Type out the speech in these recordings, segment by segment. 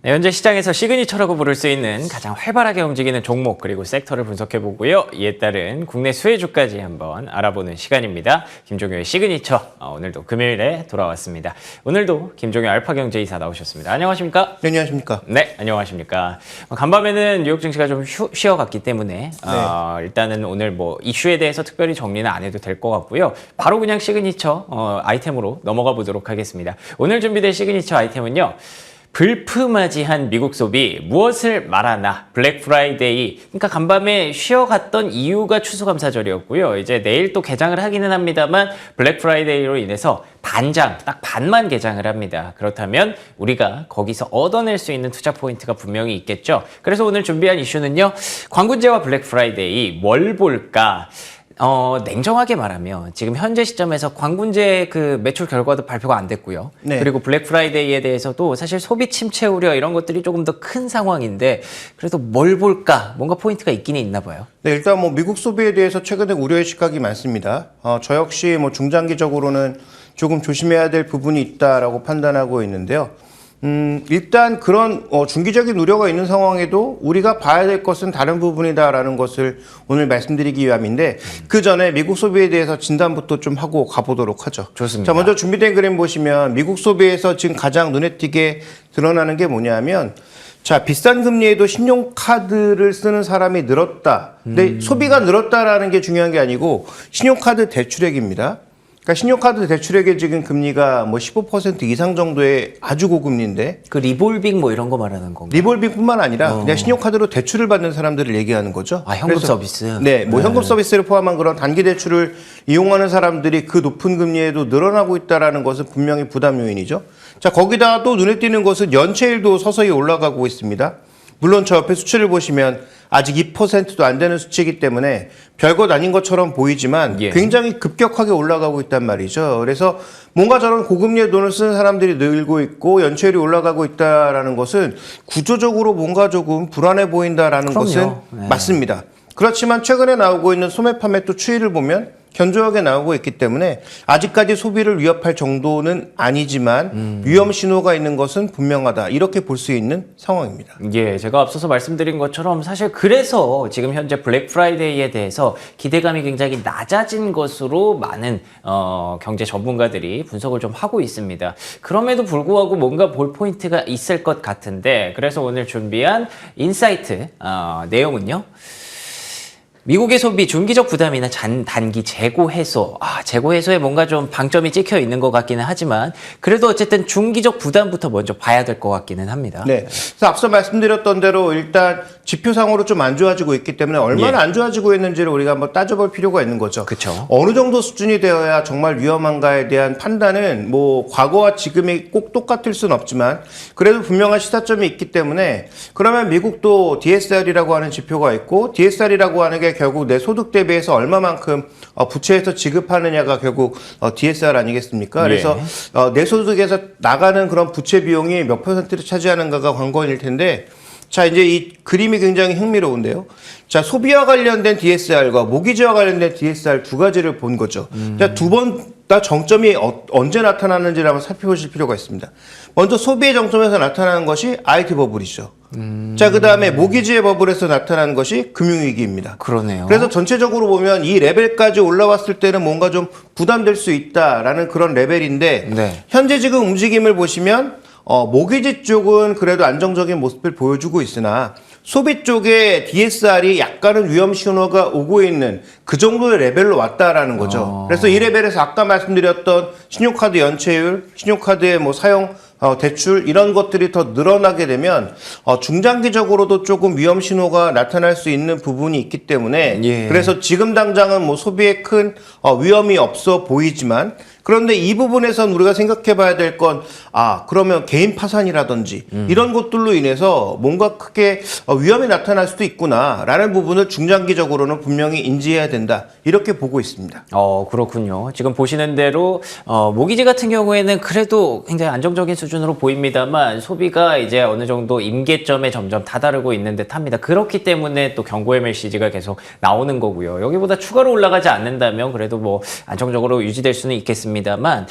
네, 현재 시장에서 시그니처라고 부를 수 있는 가장 활발하게 움직이는 종목 그리고 섹터를 분석해보고요. 이에 따른 국내 수혜주까지 한번 알아보는 시간입니다. 김종효의 시그니처, 오늘도 금요일에 돌아왔습니다. 오늘도 김종효 알파경제이사 나오셨습니다. 안녕하십니까? 네, 안녕하십니까? 네, 안녕하십니까? 간밤에는 뉴욕 증시가 좀 쉬어갔기 때문에 일단은 오늘 뭐 이슈에 대해서 특별히 정리는 안 해도 될 것 같고요. 바로 그냥 시그니처 아이템으로 넘어가 보도록 하겠습니다. 오늘 준비된 시그니처 아이템은요. 불품맞이한 미국 소비 무엇을 말하나 블랙 프라이데이, 그러니까 간밤에 쉬어갔던 이유가 추수감사절이었고요. 이제 내일 또 개장을 하기는 합니다만 블랙 프라이데이로 인해서 반장, 딱 반만 개장을 합니다. 그렇다면 우리가 거기서 얻어낼 수 있는 투자 포인트가 분명히 있겠죠. 그래서 오늘 준비한 이슈는요. 광군제와 블랙 프라이데이 뭘 볼까? 냉정하게 말하면 지금 현재 시점에서 광군제 그 매출 결과도 발표가 안 됐고요. 네. 그리고 블랙 프라이데이에 대해서도 사실 소비 침체 우려 이런 것들이 조금 더 큰 상황인데 그래도 뭘 볼까? 뭔가 포인트가 있기는 있나 봐요. 네, 일단 뭐 미국 소비에 대해서 최근에 우려의 시각이 많습니다. 저 역시 뭐 중장기적으로는 조금 조심해야 될 부분이 있다라고 판단하고 있는데요. 일단 그런 중기적인 우려가 있는 상황에도 우리가 봐야 될 것은 다른 부분이다라는 것을 오늘 말씀드리기 위함인데 그 전에 미국 소비에 대해서 진단부터 좀 하고 가보도록 하죠. 좋습니다. 자, 먼저 준비된 그림 보시면 미국 소비에서 지금 가장 눈에 띄게 드러나는 게 뭐냐면 자, 비싼 금리에도 신용카드를 쓰는 사람이 늘었다. 근데 소비가 늘었다라는 게 중요한 게 아니고 신용카드 대출액입니다. 그러니까 신용카드 대출액의 지금 금리가 뭐 15% 이상 정도의 아주 고금리인데 그 리볼빙 뭐 이런 거 말하는 건가요? 리볼빙뿐만 아니라 그냥 신용카드로 대출을 받는 사람들을 얘기하는 거죠. 아, 현금 서비스? 네, 뭐 현금 서비스를 포함한 그런 단기 대출을 이용하는 사람들이 그 높은 금리에도 늘어나고 있다는 것은 분명히 부담 요인이죠. 자, 거기다가 또 눈에 띄는 것은 연체율도 서서히 올라가고 있습니다. 물론 저 옆에 수치를 보시면 아직 2%도 안 되는 수치이기 때문에 별것 아닌 것처럼 보이지만 굉장히 급격하게 올라가고 있단 말이죠. 그래서 뭔가 저런 고금리의 돈을 쓰는 사람들이 늘고 있고 연체율이 올라가고 있다는 것은 구조적으로 뭔가 조금 불안해 보인다는 것은 맞습니다. 그렇지만 최근에 나오고 있는 소매 판매 또 추이를 보면 견조하게 나오고 있기 때문에 아직까지 소비를 위협할 정도는 아니지만 위험 신호가 있는 것은 분명하다. 이렇게 볼 수 있는 상황입니다. 예, 제가 앞서서 말씀드린 것처럼 사실 그래서 지금 현재 블랙 프라이데이에 대해서 기대감이 굉장히 낮아진 것으로 많은 경제 전문가들이 분석을 좀 하고 있습니다. 그럼에도 불구하고 뭔가 볼 포인트가 있을 것 같은데 그래서 오늘 준비한 인사이트 내용은요. 미국의 소비 중기적 부담이나 단기 재고 해소. 재고 해소에 뭔가 좀 방점이 찍혀 있는 것 같기는 하지만 그래도 어쨌든 중기적 부담부터 먼저 봐야 될 것 같기는 합니다. 네. 그래서 앞서 말씀드렸던 대로 일단 지표상으로 좀 안 좋아지고 있기 때문에 얼마나 안 좋아지고 있는지를 우리가 한번 따져볼 필요가 있는 거죠. 그렇죠. 어느 정도 수준이 되어야 정말 위험한가에 대한 판단은 뭐 과거와 지금이 꼭 똑같을 수는 없지만 그래도 분명한 시사점이 있기 때문에 그러면 미국도 DSR이라고 하는 지표가 있고 DSR이라고 하는 게 결국 내 소득 대비해서 얼마만큼 부채에서 지급하느냐가 결국 DSR 아니겠습니까? 그래서 내 소득에서 나가는 그런 부채 비용이 몇 %를 차지하는가가 관건일 텐데 자, 이제 이 그림이 굉장히 흥미로운데요. 자, 소비와 관련된 DSR과 모기지와 관련된 DSR 두 가지를 본 거죠. 자, 두 번 다 정점이 언제 나타나는지를 한번 살펴보실 필요가 있습니다. 먼저 소비의 정점에서 나타나는 것이 IT 버블이죠. 자, 그 다음에 모기지의 버블에서 나타나는 것이 금융위기입니다. 그러네요. 그래서 전체적으로 보면 이 레벨까지 올라왔을 때는 뭔가 좀 부담될 수 있다라는 그런 레벨인데 현재 지금 움직임을 보시면 모기지 쪽은 그래도 안정적인 모습을 보여주고 있으나 소비 쪽에 DSR이 약간은 위험 신호가 오고 있는 그 정도의 레벨로 왔다라는 거죠. 그래서 이 레벨에서 아까 말씀드렸던 신용카드 연체율, 신용카드의 뭐 사용 대출 이런 것들이 더 늘어나게 되면 중장기적으로도 조금 위험 신호가 나타날 수 있는 부분이 있기 때문에 그래서 지금 당장은 뭐 소비에 큰 위험이 없어 보이지만 그런데 이 부분에선 우리가 생각해 봐야 될 건 그러면 개인 파산이라든지 이런 것들로 인해서 뭔가 크게 위험이 나타날 수도 있구나라는 부분을 중장기적으로는 분명히 인지해야 된다. 이렇게 보고 있습니다. 그렇군요. 지금 보시는 대로 모기지 같은 경우에는 그래도 굉장히 안정적인 수준 수준으로 보입니다만 소비가 이제 어느 정도 임계점에 점점 다다르고 있는 듯합니다. 그렇기 때문에 또 경고의 메시지가 계속 나오는 거고요. 여기보다 추가로 올라가지 않는다면 그래도 뭐 안정적으로 유지될 수는 있겠습니다만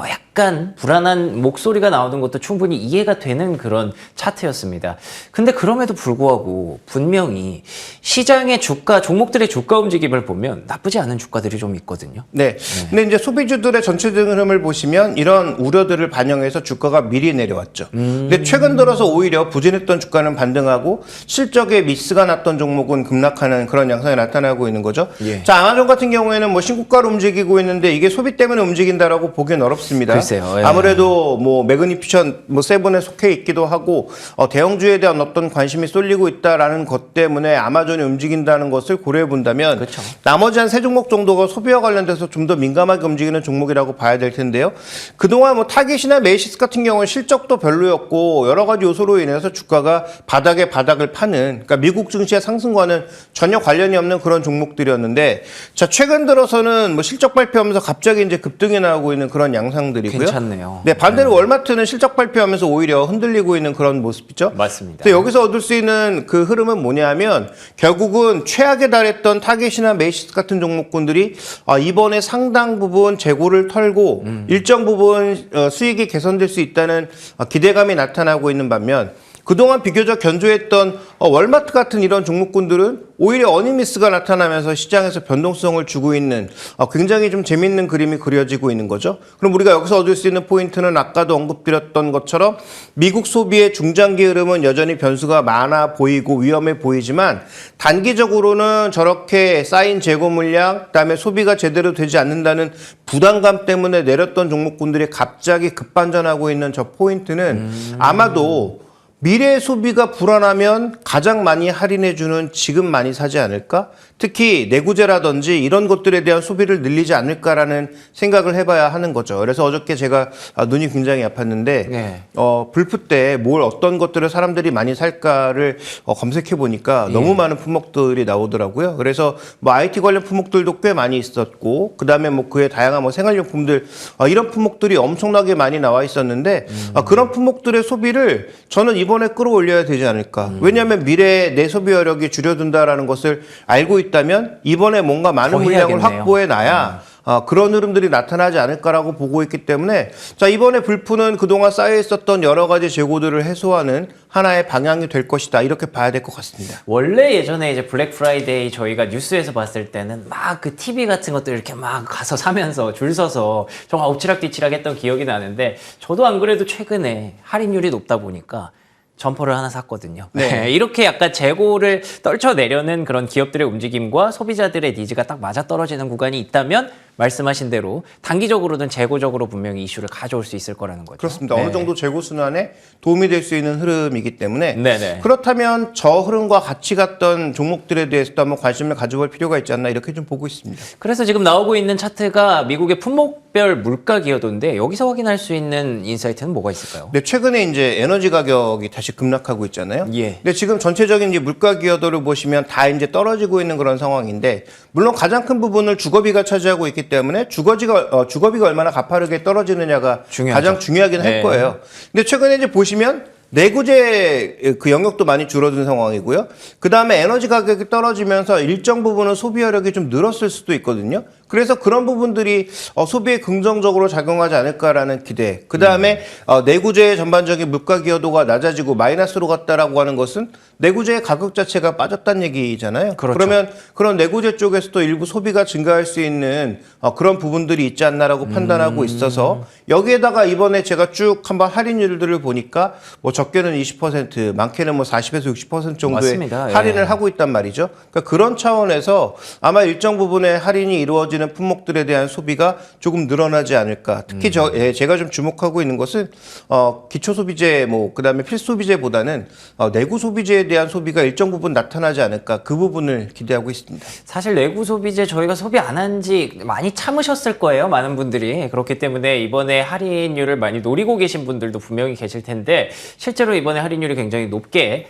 약간 불안한 목소리가 나오는 것도 충분히 이해가 되는 그런 차트였습니다. 근데 그럼에도 불구하고 분명히 시장의 주가, 종목들의 주가 움직임을 보면 나쁘지 않은 주가들이 좀 있거든요. 네. 근데 이제 소비주들의 전체적인 흐름을 보시면 이런 우려들을 반영해서 주가가 미리 내려왔죠. 근데 최근 들어서 오히려 부진했던 주가는 반등하고 실적에 미스가 났던 종목은 급락하는 그런 양상이 나타나고 있는 거죠. 예. 자, 아마존 같은 경우에는 뭐 신고가로 움직이고 있는데 이게 소비 때문에 움직인다라고 보기는 어렵습니다. 글쎄요. 예. 아무래도 뭐 매그니피션 뭐 세븐에 속해 있기도 하고 대형주에 대한 어떤 관심이 쏠리고 있다라는 것 때문에 아마존이 움직인다는 것을 고려해 본다면 그렇죠. 나머지 한 세 종목 정도가 소비와 관련돼서 좀 더 민감하게 움직이는 종목이라고 봐야 될 텐데요. 그동안 뭐 타겟이나 메이시스 같은 경우는 실적도 별로였고 여러 가지 요소로 인해서 주가가 바닥에 바닥을 파는, 그러니까 미국 증시의 상승과는 전혀 관련이 없는 그런 종목들이었는데, 자, 최근 들어서는 뭐 실적 발표하면서 갑자기 이제 급등이 나오고 있는 그런 양상들이고요. 괜찮네요. 네, 반대로 월마트는 실적 발표하면서 오히려 흔들리고 있는 그런 모습이죠. 맞습니다. 그래서 여기서 얻을 수 있는 그 흐름은 뭐냐면 결국은 최악에 달했던 타겟이나 메이시스 같은 종목군들이 이번에 상당 부분 재고를 털고 일정 부분 수익이 개선될 수 있다는 기대감이 나타나고 있는 반면 그동안 비교적 견조했던 월마트 같은 이런 종목군들은 오히려 어닝미스가 나타나면서 시장에서 변동성을 주고 있는 굉장히 좀 재밌는 그림이 그려지고 있는 거죠. 그럼 우리가 여기서 얻을 수 있는 포인트는 아까도 언급드렸던 것처럼 미국 소비의 중장기 흐름은 여전히 변수가 많아 보이고 위험해 보이지만 단기적으로는 저렇게 쌓인 재고 물량, 그다음에 소비가 제대로 되지 않는다는 부담감 때문에 내렸던 종목군들이 갑자기 급반전하고 있는 저 포인트는 아마도 미래 소비가 불안하면 가장 많이 할인해주는 지금 많이 사지 않을까? 특히 내구재라든지 이런 것들에 대한 소비를 늘리지 않을까라는 생각을 해봐야 하는 거죠. 그래서 어저께 제가 눈이 굉장히 아팠는데 네. 불프 때 뭘 어떤 것들을 사람들이 많이 살까를 검색해 보니까 너무 많은 품목들이 나오더라고요. 그래서 뭐 IT 관련 품목들도 꽤 많이 있었고 그다음에 뭐 그의 다양한 뭐 생활용품들 이런 품목들이 엄청나게 많이 나와 있었는데 그런 품목들의 소비를 저는 이번에 끌어올려야 되지 않을까. 왜냐하면 미래에 내 소비 여력이 줄여든다라는 것을 알고 있다면 이번에 뭔가 많은 물량을 확보해 놔야 그런 흐름들이 나타나지 않을까라고 보고 있기 때문에 자, 이번에 불프는 그동안 쌓여 있었던 여러 가지 재고들을 해소하는 하나의 방향이 될 것이다. 이렇게 봐야 될 것 같습니다. 원래 예전에 이제 블랙 프라이데이 저희가 뉴스에서 봤을 때는 막 그 TV 같은 것들 이렇게 막 가서 사면서 줄 서서 정말 엎치락뒤치락 했던 기억이 나는데 저도 안 그래도 최근에 할인율이 높다 보니까 점퍼를 하나 샀거든요. 네. 이렇게 약간 재고를 떨쳐내려는 그런 기업들의 움직임과 소비자들의 니즈가 딱 맞아떨어지는 구간이 있다면 말씀하신 대로 단기적으로는 재고적으로 분명히 이슈를 가져올 수 있을 거라는 거죠. 그렇습니다. 네. 어느 정도 재고 순환에 도움이 될 수 있는 흐름이기 때문에 네네. 그렇다면 저 흐름과 같이 갔던 종목들에 대해서도 한번 관심을 가져볼 필요가 있지 않나 이렇게 좀 보고 있습니다. 그래서 지금 나오고 있는 차트가 미국의 품목별 물가 기여도인데 여기서 확인할 수 있는 인사이트는 뭐가 있을까요? 네, 최근에 이제 에너지 가격이 다시 급락하고 있잖아요. 예. 근데 지금 전체적인 이제 물가 기여도를 보시면 다 이제 떨어지고 있는 그런 상황인데 물론 가장 큰 부분을 주거비가 차지하고 있기 때문에 주거비가 얼마나 가파르게 떨어지느냐가 중요하죠. 가장 중요하긴 할 네. 거예요. 근데 최근에 이제 보시면 내구재 그 영역도 많이 줄어든 상황이고요. 그 다음에 에너지 가격이 떨어지면서 일정 부분은 소비여력이 좀 늘었을 수도 있거든요. 그래서 그런 부분들이 소비에 긍정적으로 작용하지 않을까라는 기대. 그 다음에 내구재의 전반적인 물가 기여도가 낮아지고 마이너스로 갔다라고 하는 것은 내구재의 가격 자체가 빠졌다는 얘기잖아요. 그렇죠. 그러면 그런 내구재 쪽에서도 일부 소비가 증가할 수 있는 그런 부분들이 있지 않나라고 판단하고 있어서 여기에다가 이번에 제가 쭉 한번 할인율들을 보니까 뭐 적게는 20%, 많게는 뭐 40에서 60% 정도의 맞습니다. 할인을 예. 하고 있단 말이죠. 그러니까 그런 차원에서 아마 일정 부분의 할인이 이루어지는 품목들에 대한 소비가 조금 늘어나지 않을까. 특히 제가 좀 주목하고 있는 것은 기초 소비재, 뭐 그다음에 필수 소비재보다는 내구 소비재에 대한 소비가 일정 부분 나타나지 않을까. 그 부분을 기대하고 있습니다. 사실 내구 소비재 저희가 소비 안 한 지 많이 참으셨을 거예요. 많은 분들이. 그렇기 때문에 이번에 할인율을 많이 노리고 계신 분들도 분명히 계실 텐데 실제로 이번에 할인율이 굉장히 높게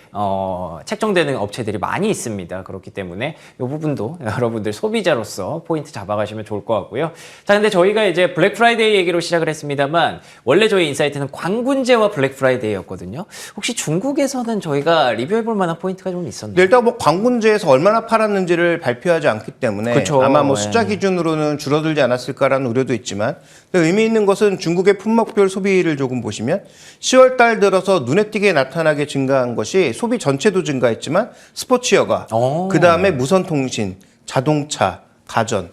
책정되는 업체들이 많이 있습니다. 그렇기 때문에 이 부분도 여러분들 소비자로서 포인트 잡아가지고 나가시면 좋을 것 같고요. 자, 근데 저희가 이제 블랙 프라이데이 얘기로 시작을 했습니다만 원래 저희 인사이트는 광군제와 블랙 프라이데이였거든요. 혹시 중국에서는 저희가 리뷰해볼 만한 포인트가 좀 있었나요? 네, 일단 뭐 광군제에서 얼마나 팔았는지를 발표하지 않기 때문에 그쵸. 아마 뭐 숫자 기준으로는 줄어들지 않았을까라는 우려도 있지만 의미 있는 것은 중국의 품목별 소비를 조금 보시면 10월 달 들어서 눈에 띄게 나타나게 증가한 것이 소비 전체도 증가했지만 스포츠여가, 그다음에 무선통신, 자동차, 가전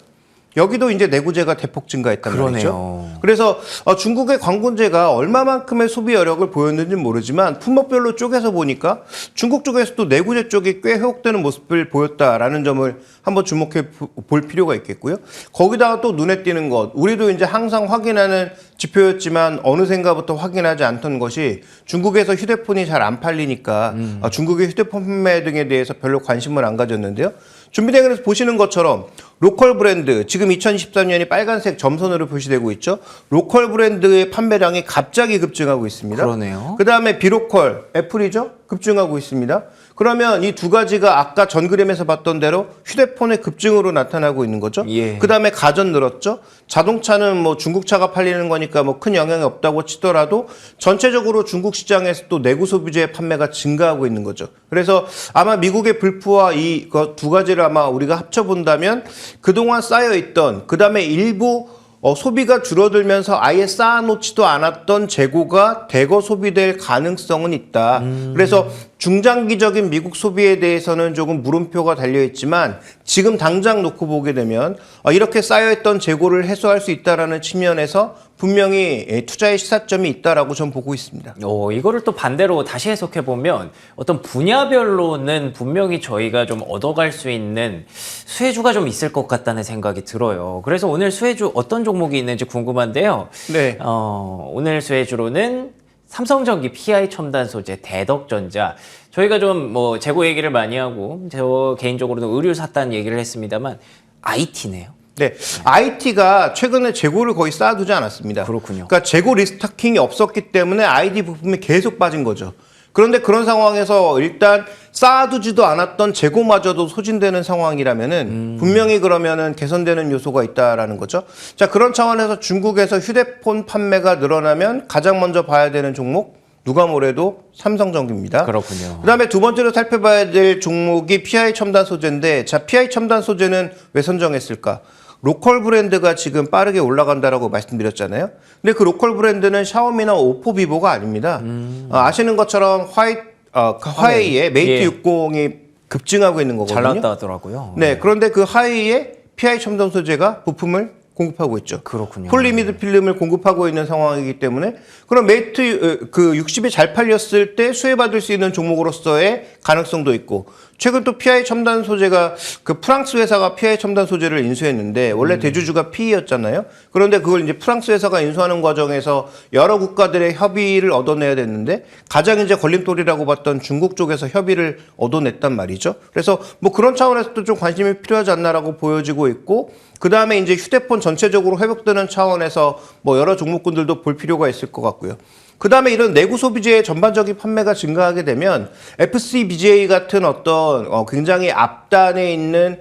여기도 이제 내구재가 대폭 증가했단 말이죠. 그래서 중국의 광군제가 얼마만큼의 소비 여력을 보였는지 모르지만 품목별로 쪼개서 보니까 중국 쪽에서도 내구재 쪽이 꽤 회복되는 모습을 보였다라는 점을 한번 주목해 볼 필요가 있겠고요. 거기다가 또 눈에 띄는 것, 우리도 이제 항상 확인하는 지표였지만 어느샌가부터 확인하지 않던 것이 중국에서 휴대폰이 잘 안 팔리니까 중국의 휴대폰 판매 등에 대해서 별로 관심을 안 가졌는데요. 준비된 그래서 보시는 것처럼 로컬 브랜드, 지금 2023년이 빨간색 점선으로 표시되고 있죠. 로컬 브랜드의 판매량이 갑자기 급증하고 있습니다. 그러네요. 그다음에 비로컬, 애플이죠. 급증하고 있습니다. 그러면 이 두 가지가 아까 전그램에서 봤던 대로 휴대폰의 급증으로 나타나고 있는 거죠. 예. 그다음에 가전 늘었죠. 자동차는 뭐 중국차가 팔리는 거니까 뭐 큰 영향이 없다고 치더라도 전체적으로 중국 시장에서 또 내구 소비재의 판매가 증가하고 있는 거죠. 그래서 아마 미국의 불프와 이 두 가지를 아마 우리가 합쳐본다면 그동안 쌓여있던, 그다음에 일부 소비가 줄어들면서 아예 쌓아놓지도 않았던 재고가 대거 소비될 가능성은 있다. 그래서 중장기적인 미국 소비에 대해서는 조금 물음표가 달려있지만 지금 당장 놓고 보게 되면 이렇게 쌓여있던 재고를 해소할 수 있다는 측면에서 분명히 투자의 시사점이 있다라고 저는 보고 있습니다. 이거를 또 반대로 다시 해석해보면 어떤 분야별로는 분명히 저희가 좀 얻어갈 수 있는 수혜주가 좀 있을 것 같다는 생각이 들어요. 그래서 오늘 수혜주 어떤 종목이 있는지 궁금한데요. 네. 오늘 수혜주로는 삼성전기, PI 첨단 소재, 대덕전자. 저희가 좀 뭐 재고 얘기를 많이 하고 저 개인적으로는 의류 샀다는 얘기를 했습니다만 IT네요. 네, IT가 최근에 재고를 거의 쌓아두지 않았습니다. 그렇군요. 그러니까 재고 리스타킹이 없었기 때문에 ID 부품이 계속 빠진 거죠. 그런데 그런 상황에서 일단 쌓아두지도 않았던 재고마저도 소진되는 상황이라면은 분명히 그러면은 개선되는 요소가 있다라는 거죠. 자, 그런 차원에서 중국에서 휴대폰 판매가 늘어나면 가장 먼저 봐야 되는 종목 누가 뭐래도 삼성전기입니다. 그렇군요. 그다음에 두 번째로 살펴봐야 될 종목이 PI 첨단 소재인데, 자, PI 첨단 소재는 왜 선정했을까? 로컬 브랜드가 지금 빠르게 올라간다라고 말씀드렸잖아요. 근데 그 로컬 브랜드는 샤오미나 오포, 비보가 아닙니다. 아시는 것처럼 화웨이의 메이트 60이 급증하고 있는 거거든요. 잘 나왔다 하더라고요. 네, 그런데 그 화웨이의 PI 첨단 소재가 부품을 공급하고 있죠. 그렇군요. 폴리미드 필름을 공급하고 있는 상황이기 때문에 그럼 메이트 그 60이 잘 팔렸을 때 수혜받을 수 있는 종목으로서의 가능성도 있고, 최근 또 PI 첨단 소재가 그 프랑스 회사가 PI 첨단 소재를 인수했는데 원래 대주주가 PE였잖아요. 그런데 그걸 이제 프랑스 회사가 인수하는 과정에서 여러 국가들의 협의를 얻어내야 됐는데 가장 이제 걸림돌이라고 봤던 중국 쪽에서 협의를 얻어냈단 말이죠. 그래서 뭐 그런 차원에서도 좀 관심이 필요하지 않나라고 보여지고 있고, 그 다음에 이제 휴대폰 전체적으로 회복되는 차원에서 뭐 여러 종목군들도 볼 필요가 있을 것 같고요. 그 다음에 이런 내구 소비재의 전반적인 판매가 증가하게 되면 FCBGA 같은 어떤 굉장히 앞단에 있는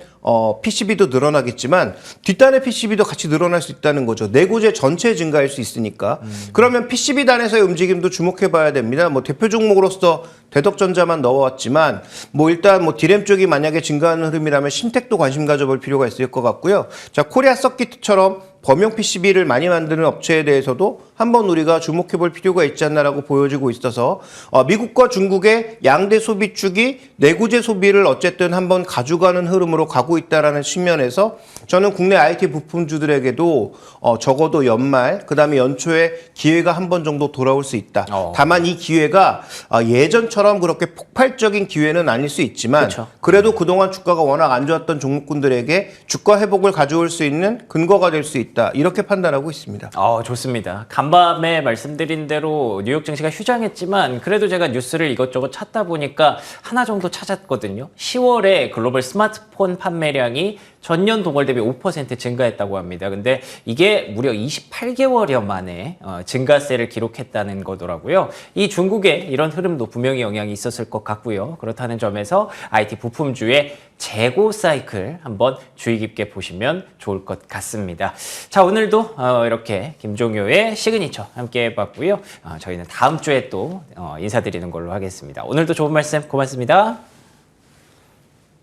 PCB도 늘어나겠지만 뒷단의 PCB도 같이 늘어날 수 있다는 거죠. 내구재 전체 증가할 수 있으니까. 그러면 PCB단에서의 움직임도 주목해 봐야 됩니다. 뭐 대표 종목으로서 대덕전자만 넣어왔지만 뭐 일단 뭐 디램 쪽이 만약에 증가하는 흐름이라면 신텍도 관심 가져볼 필요가 있을 것 같고요. 자, 코리아 서킷처럼 범용 PCB를 많이 만드는 업체에 대해서도 한번 우리가 주목해 볼 필요가 있지 않나라고 보여지고 있어서 미국과 중국의 양대 소비축이 내구재 소비를 어쨌든 한번 가져가는 흐름으로 가고 있다라는 측면에서 저는 국내 IT 부품주들에게도 적어도 연말 그다음에 연초에 기회가 한 번 정도 돌아올 수 있다. 다만 이 기회가 예전처럼 그렇게 폭발적인 기회는 아닐 수 있지만 그쵸. 그래도 그동안 주가가 워낙 안 좋았던 종목군들에게 주가 회복을 가져올 수 있는 근거가 될 수 있다. 이렇게 판단하고 있습니다. 좋습니다. 간밤에 말씀드린 대로 뉴욕 증시가 휴장했지만 그래도 제가 뉴스를 이것저것 찾다 보니까 하나 정도 찾았거든요. 10월에 글로벌 스마트폰 판매량이 전년 동월 대비 5% 증가했다고 합니다. 근데 이게 무려 28개월여 만에 증가세를 기록했다는 거더라고요. 이 중국의 이런 흐름도 분명히 영향이 있었을 것 같고요. 그렇다는 점에서 IT 부품주의 재고 사이클 한번 주의 깊게 보시면 좋을 것 같습니다. 자, 오늘도 이렇게 김종효의 시그니처 함께 해봤고요. 저희는 다음 주에 또 인사드리는 걸로 하겠습니다. 오늘도 좋은 말씀 고맙습니다.